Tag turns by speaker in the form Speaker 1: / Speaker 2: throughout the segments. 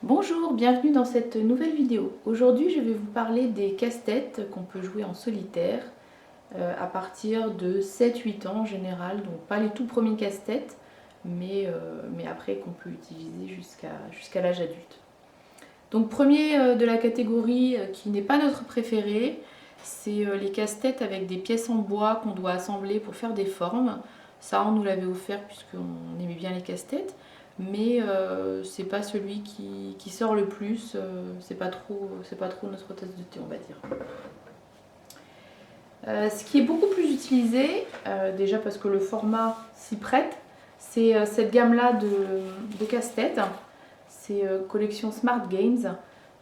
Speaker 1: Bonjour, bienvenue dans cette nouvelle vidéo. Aujourd'hui, je vais vous parler des casse-têtes qu'on peut jouer en solitaire à partir de 7-8 ans en général. Donc pas les tout premiers casse-têtes, mais après qu'on peut utiliser jusqu'à l'âge adulte. Donc premier de la catégorie qui n'est pas notre préféré, c'est les casse-têtes avec des pièces en bois qu'on doit assembler pour faire des formes. Ça, on nous l'avait offert puisqu'on aimait bien les casse-têtes. Mais c'est pas celui qui sort le plus, c'est pas trop notre tasse de thé, on va dire. Ce qui est beaucoup plus utilisé, déjà parce que le format s'y prête, c'est cette gamme-là de casse-têtes. C'est collection Smart Games.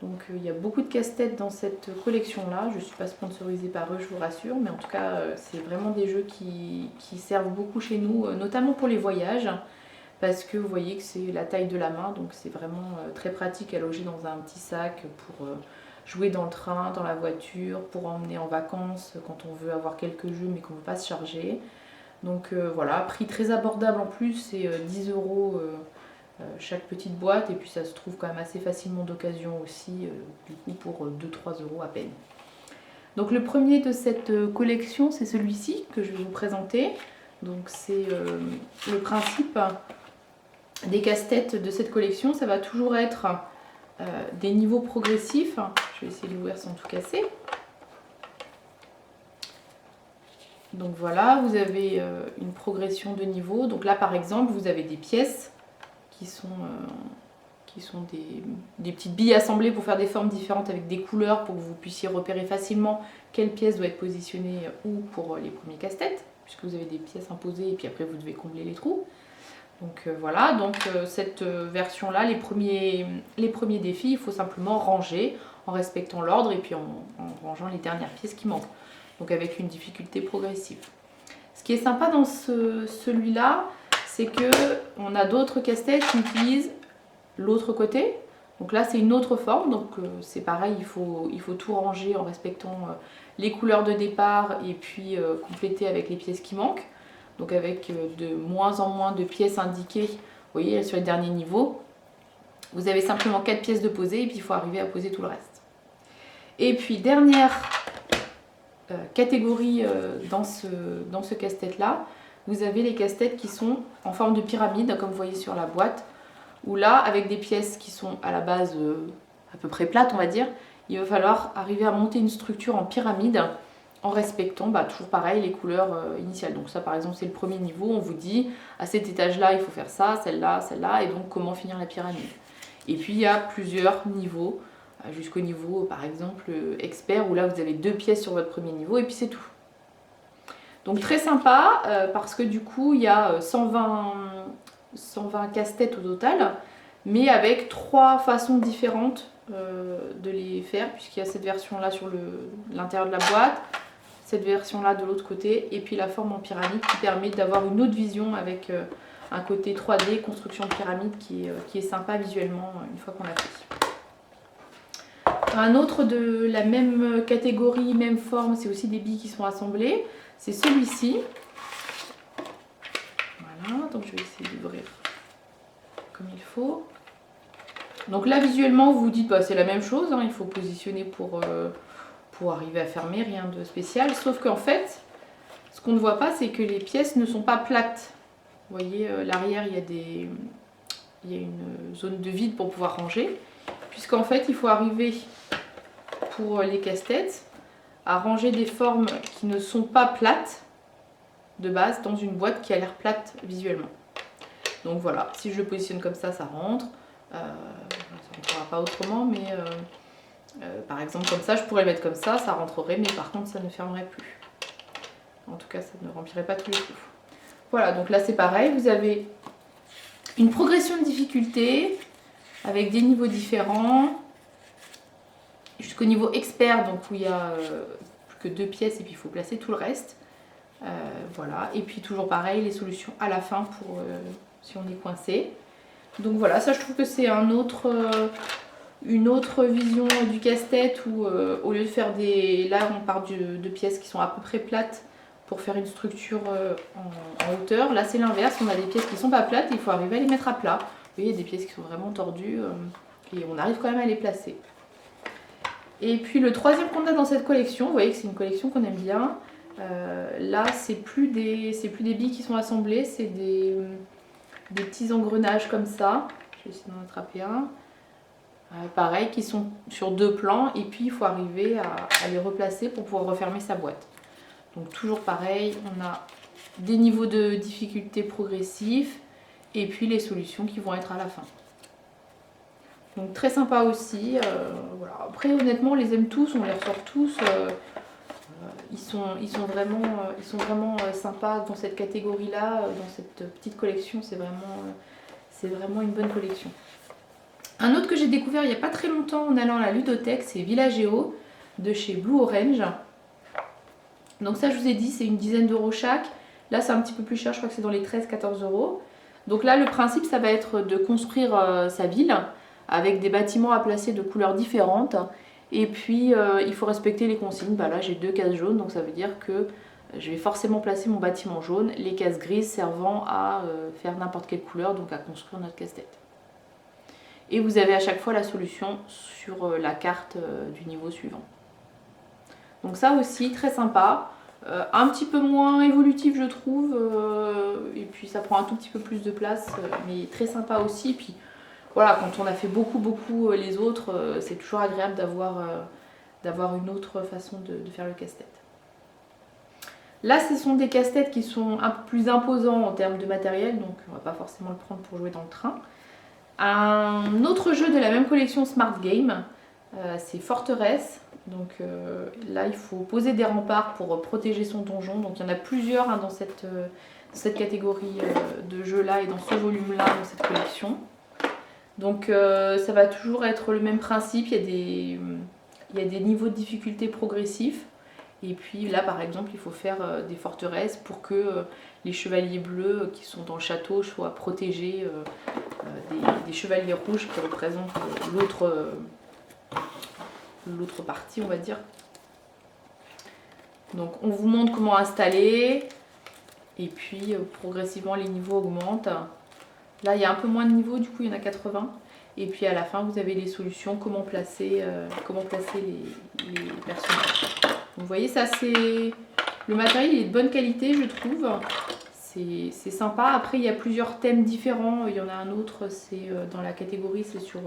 Speaker 1: Donc il y a beaucoup de casse-têtes dans cette collection-là. Je ne suis pas sponsorisée par eux, je vous rassure, mais en tout cas, c'est vraiment des jeux qui servent beaucoup chez nous, notamment pour les voyages. Parce que vous voyez que c'est la taille de la main, donc c'est vraiment très pratique à loger dans un petit sac pour jouer dans le train, dans la voiture, pour emmener en vacances quand on veut avoir quelques jeux mais qu'on ne veut pas se charger. Donc voilà, prix très abordable en plus, c'est 10 € chaque petite boîte, et puis ça se trouve quand même assez facilement d'occasion aussi, du coup pour 2-3 € à peine. Donc le premier de cette collection, c'est celui-ci que je vais vous présenter. Donc c'est le principe des casse-têtes de cette collection, ça va toujours être des niveaux progressifs. Je vais essayer de l'ouvrir sans tout casser. Donc voilà, vous avez une progression de niveau. Donc là par exemple, vous avez des pièces qui sont des petites billes assemblées pour faire des formes différentes avec des couleurs pour que vous puissiez repérer facilement quelle pièce doit être positionnée où pour les premiers casse-têtes, puisque vous avez des pièces imposées et puis après vous devez combler les trous. Donc voilà, donc cette version-là, les premiers défis, il faut simplement ranger en respectant l'ordre et puis en rangeant les dernières pièces qui manquent. Donc avec une difficulté progressive. Ce qui est sympa dans celui-là, c'est qu'on a d'autres casse-têtes qui utilisent l'autre côté. Donc là, c'est une autre forme, donc c'est pareil, il faut tout ranger en respectant les couleurs de départ et puis compléter avec les pièces qui manquent. Donc avec de moins en moins de pièces indiquées, vous voyez sur les derniers niveaux, vous avez simplement 4 pièces de poser et puis il faut arriver à poser tout le reste. Et puis dernière catégorie dans ce casse-tête là, vous avez les casse-têtes qui sont en forme de pyramide, comme vous voyez sur la boîte, où là, avec des pièces qui sont à la base à peu près plates, on va dire, il va falloir arriver à monter une structure en pyramide en respectant toujours pareil les couleurs initiales. Donc ça par exemple c'est le premier niveau, on vous dit à cet étage là il faut faire ça, celle-là, et donc comment finir la pyramide. Et puis il y a plusieurs niveaux, jusqu'au niveau par exemple expert, où là vous avez 2 pièces sur votre premier niveau et puis c'est tout. Donc très sympa parce que du coup il y a 120 casse-têtes au total, mais avec 3 façons différentes de les faire, puisqu'il y a cette version là sur l'intérieur de la boîte, cette version là de l'autre côté, et puis la forme en pyramide qui permet d'avoir une autre vision avec un côté 3D, construction de pyramide qui est sympa visuellement une fois qu'on l'a fait. Un autre de la même catégorie, même forme, c'est aussi des billes qui sont assemblées, c'est celui-ci. Voilà, donc je vais essayer d'ouvrir comme il faut. Donc là visuellement vous vous dites c'est la même chose, hein, il faut positionner pour arriver à fermer, rien de spécial, sauf qu'en fait ce qu'on ne voit pas c'est que les pièces ne sont pas plates. Vous voyez l'arrière il y a une zone de vide pour pouvoir ranger, puisqu'en fait il faut arriver pour les casse-têtes à ranger des formes qui ne sont pas plates de base dans une boîte qui a l'air plate visuellement. Donc voilà, si je le positionne comme ça rentre. Ça ne rentrera pas autrement, mais par exemple comme ça, je pourrais le mettre comme ça rentrerait, mais par contre ça ne fermerait plus. En tout cas, ça ne remplirait pas tous les trous. Voilà, donc là c'est pareil, vous avez une progression de difficulté avec des niveaux différents, jusqu'au niveau expert, donc où il y a plus que 2 pièces et puis il faut placer tout le reste. Voilà, et puis toujours pareil, les solutions à la fin pour si on est coincé. Donc voilà, ça je trouve que c'est une autre vision du casse-tête où au lieu de faire des... Là on part de pièces qui sont à peu près plates pour faire une structure en hauteur. Là c'est l'inverse, on a des pièces qui sont pas plates et il faut arriver à les mettre à plat. Vous voyez, il y a des pièces qui sont vraiment tordues, Et on arrive quand même à les placer. Et puis le troisième qu'on a dans cette collection, vous voyez que c'est une collection qu'on aime bien. Là, c'est plus des billes qui sont assemblées, c'est des petits engrenages comme ça. Je vais essayer d'en attraper un. Pareil, qui sont sur 2 plans et puis il faut arriver à les replacer pour pouvoir refermer sa boîte. Donc toujours pareil, on a des niveaux de difficulté progressifs et puis les solutions qui vont être à la fin. Donc très sympa aussi. Voilà. Après honnêtement on les aime tous, on les ressort tous. Ils sont vraiment sympas dans cette catégorie là, dans cette petite collection, c'est vraiment une bonne collection. Un autre que j'ai découvert il n'y a pas très longtemps en allant à la ludothèque, c'est Villaggio de chez Blue Orange. Donc ça je vous ai dit c'est une dizaine d'euros chaque. Là c'est un petit peu plus cher, je crois que c'est dans les 13-14 euros. Donc là le principe ça va être de construire sa ville avec des bâtiments à placer de couleurs différentes. Et puis il faut respecter les consignes. Bah là j'ai 2 cases jaunes donc ça veut dire que je vais forcément placer mon bâtiment jaune. Les cases grises servant à faire n'importe quelle couleur, donc à construire notre casse-tête. Et vous avez à chaque fois la solution sur la carte du niveau suivant. Donc ça aussi très sympa, un petit peu moins évolutif je trouve, et puis ça prend un tout petit peu plus de place, mais très sympa aussi. Et puis voilà, quand on a fait beaucoup les autres, c'est toujours agréable d'avoir une autre façon de faire le casse-tête. Là ce sont des casse-têtes qui sont un peu plus imposants en termes de matériel, donc on va pas forcément le prendre pour jouer dans le train. Un autre jeu de la même collection Smart Game, c'est Forteresse. Donc là il faut poser des remparts pour protéger son donjon. Donc il y en a plusieurs dans cette catégorie de jeux là et dans ce volume là dans cette collection. Donc ça va toujours être le même principe, il y a des niveaux de difficulté progressifs. Et puis là par exemple il faut faire des forteresses pour que les chevaliers bleus qui sont dans le château soient protégés des chevaliers rouges qui représentent l'autre partie on va dire. Donc on vous montre comment installer et puis progressivement les niveaux augmentent. Là il y a un peu moins de niveaux, du coup il y en a 80. Et puis à la fin vous avez les solutions, comment placer les personnages. Vous voyez ça c'est... Le matériel est de bonne qualité je trouve. C'est sympa. Après il y a plusieurs thèmes différents. Il y en a un autre, c'est dans la catégorie, c'est sur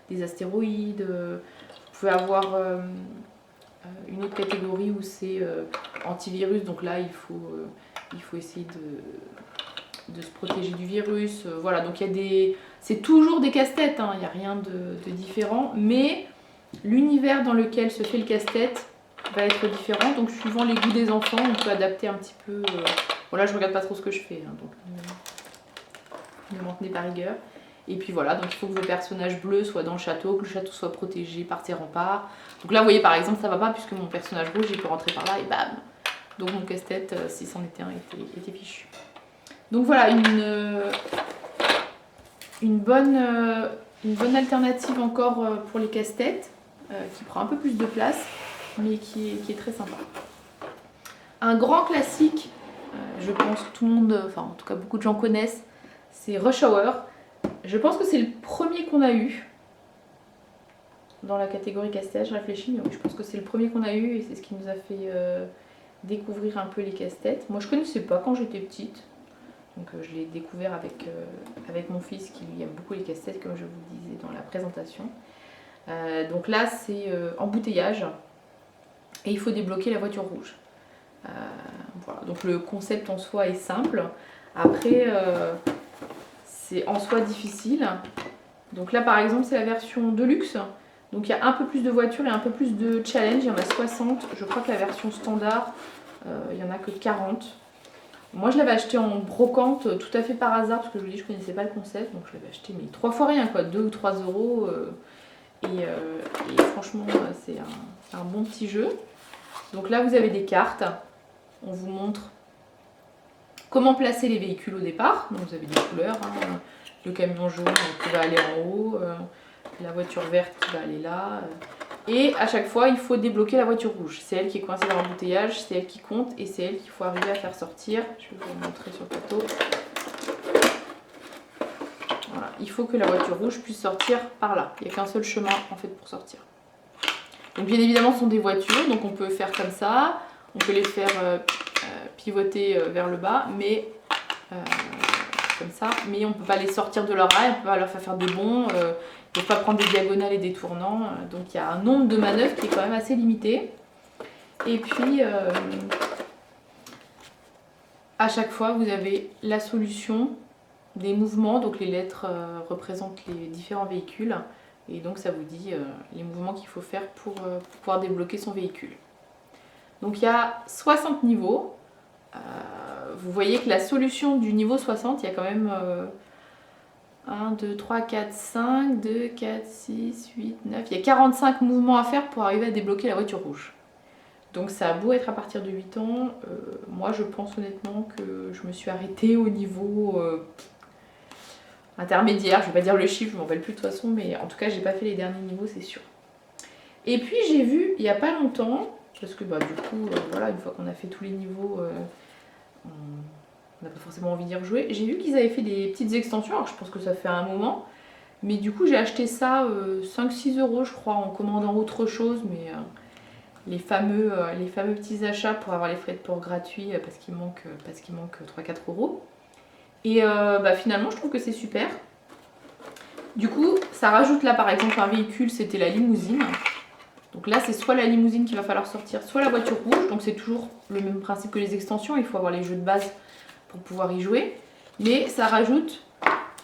Speaker 1: des astéroïdes. Vous pouvez avoir une autre catégorie où c'est antivirus. Donc là il faut essayer de se protéger du virus. Voilà, donc il y a des... C'est toujours des casse-têtes, hein, il n'y a rien de différent. Mais l'univers dans lequel se fait le casse-tête va être différent. Donc suivant les goûts des enfants, on peut adapter un petit peu... Bon là je regarde pas trop ce que je fais, hein, donc ne m'en tenez pas rigueur. Et puis voilà, donc il faut que vos personnages bleus soient dans le château, que le château soit protégé par ses remparts. Donc là vous voyez par exemple ça va pas puisque mon personnage rouge il peut rentrer par là et bam. Donc mon casse-tête, si c'en était un, était fichu. Donc voilà, une bonne alternative encore pour les casse-têtes, qui prend un peu plus de place, mais qui est très sympa. Un grand classique, je pense que tout le monde, enfin en tout cas beaucoup de gens connaissent, c'est Rush Hour. Je pense que c'est le premier qu'on a eu dans la catégorie casse-tête, je réfléchis, mais oui, je pense que c'est le premier qu'on a eu et c'est ce qui nous a fait découvrir un peu les casse-têtes. Moi je connaissais pas quand j'étais petite. Donc je l'ai découvert avec mon fils qui lui aime beaucoup les casse-têtes comme je vous disais dans la présentation. Donc là c'est embouteillage et il faut débloquer la voiture rouge. Voilà. Donc le concept en soi est simple. Après c'est en soi difficile. Donc là par exemple c'est la version Deluxe. Donc il y a un peu plus de voitures et un peu plus de challenge. Il y en a 60. Je crois que la version standard il n'y en a que 40. Moi je l'avais acheté en brocante tout à fait par hasard parce que je vous dis je connaissais pas le concept, donc je l'avais acheté mais 3 fois rien quoi, 2 ou 3 euros et franchement c'est un bon petit jeu. Donc là vous avez des cartes, on vous montre comment placer les véhicules au départ, donc vous avez des couleurs, hein, le camion jaune qui va aller en haut, la voiture verte qui va aller là. Et à chaque fois, il faut débloquer la voiture rouge. C'est elle qui est coincée dans l'embouteillage, c'est elle qui compte et c'est elle qu'il faut arriver à faire sortir. Je vais vous montrer sur le plateau. Voilà. il faut que la voiture rouge puisse sortir par là. Il n'y a qu'un seul chemin en fait pour sortir. Donc bien évidemment ce sont des voitures, donc on peut faire comme ça, on peut les faire pivoter vers le bas, mais comme ça, mais on ne peut pas les sortir de leur rail, on ne peut pas leur faire des bonds, ils ne peuvent pas prendre des diagonales et des tournants, donc il y a un nombre de manœuvres qui est quand même assez limité. Et puis à chaque fois vous avez la solution des mouvements, donc les lettres représentent les différents véhicules, et donc ça vous dit les mouvements qu'il faut faire pour pouvoir débloquer son véhicule. Donc il y a 60 niveaux. Vous voyez que la solution du niveau 60, il y a quand même 1, 2, 3, 4, 5, 2, 4, 6, 8, 9. Il y a 45 mouvements à faire pour arriver à débloquer la voiture rouge. Donc ça a beau être à partir de 8 ans, moi je pense honnêtement que je me suis arrêtée au niveau intermédiaire. Je ne vais pas dire le chiffre, je ne m'en rappelle plus de toute façon, mais en tout cas j'ai pas fait les derniers niveaux, c'est sûr. Et puis j'ai vu il n'y a pas longtemps, parce que bah, du coup, voilà, une fois qu'on a fait tous les niveaux, on n'a pas forcément envie d'y rejouer. J'ai vu qu'ils avaient fait des petites extensions, alors je pense que ça fait un moment, mais du coup j'ai acheté ça 5-6 € je crois en commandant autre chose, mais les fameux petits achats pour avoir les frais de port gratuits parce qu'il manque 3-4 €. Et bah, finalement je trouve que c'est super. Du coup ça rajoute là par exemple un véhicule, c'était la limousine. Donc là c'est soit la limousine qu'il va falloir sortir, soit la voiture rouge. Donc c'est toujours le même principe que les extensions, il faut avoir les jeux de base pour pouvoir y jouer. Mais ça rajoute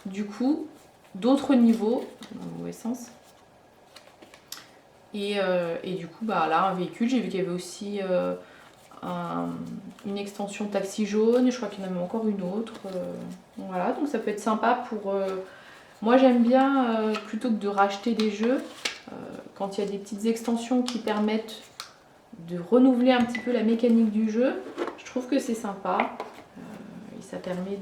Speaker 1: du coup d'autres niveaux, dans le mauvais sens. Et du coup bah là un véhicule, j'ai vu qu'il y avait aussi une extension taxi jaune, je crois qu'il y en a même encore une autre. Voilà, donc ça peut être sympa pour... moi j'aime bien, plutôt que de racheter des jeux, quand il y a des petites extensions qui permettent de renouveler un petit peu la mécanique du jeu, je trouve que c'est sympa. Et ça permet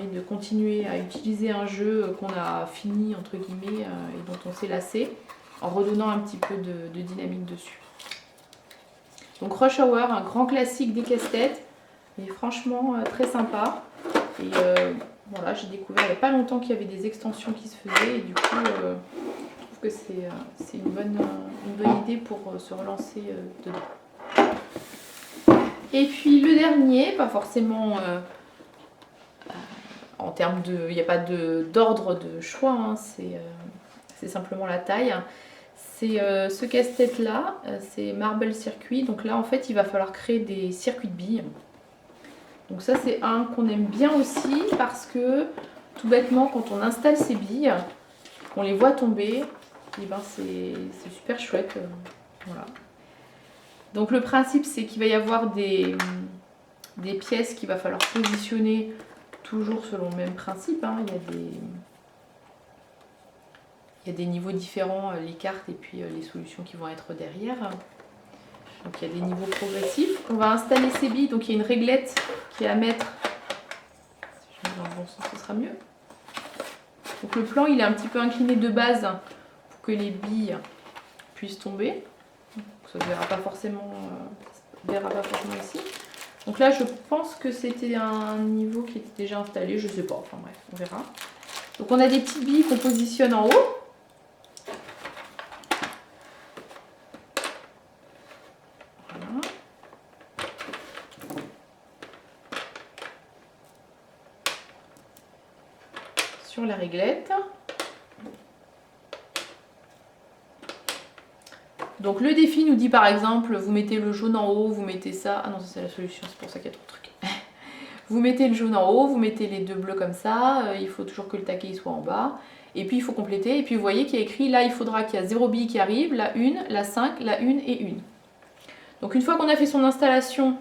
Speaker 1: de continuer à utiliser un jeu qu'on a fini entre guillemets et dont on s'est lassé, en redonnant un petit peu de dynamique dessus. Donc Rush Hour, un grand classique des casse-têtes, mais franchement très sympa. Et voilà, j'ai découvert il n'y a pas longtemps qu'il y avait des extensions qui se faisaient, et du coup je trouve que c'est une bonne idée pour se relancer dedans. Et puis le dernier, pas forcément en termes de... il n'y a pas d'ordre de choix, hein, c'est simplement la taille. C'est ce casse-tête là, c'est Marble Circuit. Donc là en fait il va falloir créer des circuits de billes. Donc ça c'est un qu'on aime bien aussi parce que tout bêtement quand on installe ces billes, qu'on les voit tomber, et ben c'est super chouette. Voilà. Donc le principe c'est qu'il va y avoir des pièces qu'il va falloir positionner toujours selon le même principe, hein. Il y a des niveaux différents, les cartes et puis les solutions qui vont être derrière. Donc il y a des niveaux progressifs. On va installer ces billes, donc il y a une réglette qui est à mettre. Si je mets dans le bon sens, ce sera mieux. Donc le plan il est un petit peu incliné de base pour que les billes puissent tomber. Donc, ça ne se verra pas forcément ici. Donc là je pense que c'était un niveau qui était déjà installé, je sais pas, enfin bref, on verra. Donc on a des petites billes qu'on positionne en haut. Voilà. Sur la réglette. Donc le défi nous dit par exemple, vous mettez le jaune en haut, vous mettez ça... Ah non, ça c'est la solution, c'est pour ça qu'il y a trop de trucs. Vous mettez le jaune en haut, vous mettez les deux bleus comme ça, il faut toujours que le taquet soit en bas. Et puis il faut compléter, et puis vous voyez qu'il y a écrit, là il faudra qu'il y a 0 bille qui arrive, la 1, la 5, la 1 et 1. Donc une fois qu'on a fait son installation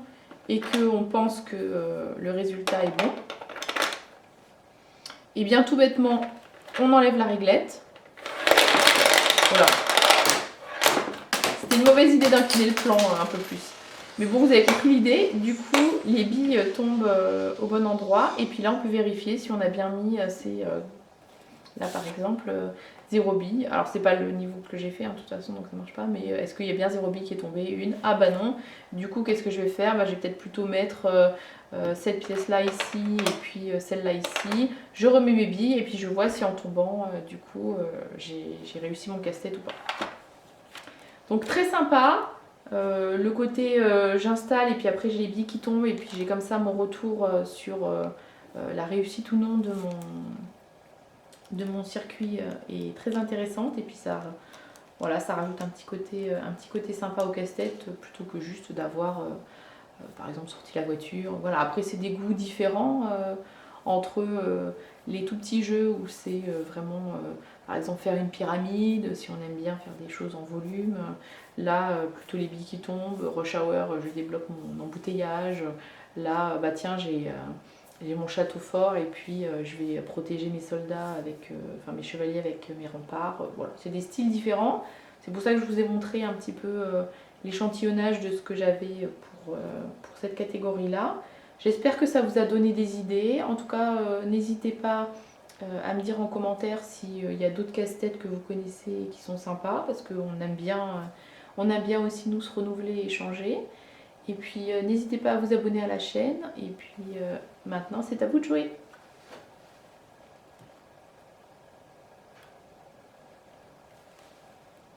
Speaker 1: et qu'on pense que le résultat est bon, et bien tout bêtement, on enlève la réglette. Voilà. C'était une mauvaise idée d'incliner le plan un peu plus. Mais bon, vous avez compris l'idée. Du coup, les billes tombent au bon endroit. Et puis là, on peut vérifier si on a bien mis Là par exemple, 0 bille. Alors c'est pas le niveau que j'ai fait de toute façon, donc ça marche pas. Mais est-ce qu'il y a bien 0 bille qui est tombée? Une. Ah bah non. Du coup, qu'est-ce que je vais faire? Bah, je vais peut-être plutôt mettre cette pièce-là ici et puis celle-là ici. Je remets mes billes et puis je vois si en tombant, du coup, j'ai réussi mon casse-tête ou pas. Donc très sympa. Le côté j'installe et puis après j'ai les billes qui tombent et puis j'ai comme ça mon retour sur la réussite ou non de mon circuit est très intéressante et puis ça, voilà, ça rajoute un petit côté sympa au casse-tête plutôt que juste d'avoir par exemple sorti la voiture. Voilà, après c'est des goûts différents entre les tout petits jeux où c'est vraiment par exemple faire une pyramide, si on aime bien faire des choses en volume. Là, plutôt les billes qui tombent, Rush Hour, je débloque mon embouteillage. Là, bah tiens, j'ai mon château fort et puis je vais protéger mes soldats avec, enfin mes chevaliers avec mes remparts. Voilà, c'est des styles différents. C'est pour ça que je vous ai montré un petit peu l'échantillonnage de ce que j'avais pour cette catégorie-là. J'espère que ça vous a donné des idées. En tout cas, n'hésitez pas à me dire en commentaire s'il y a d'autres casse-têtes que vous connaissez et qui sont sympas, parce qu'on aime bien aussi nous se renouveler et échanger. Et puis n'hésitez pas à vous abonner à la chaîne. Et puis maintenant, c'est à vous de jouer.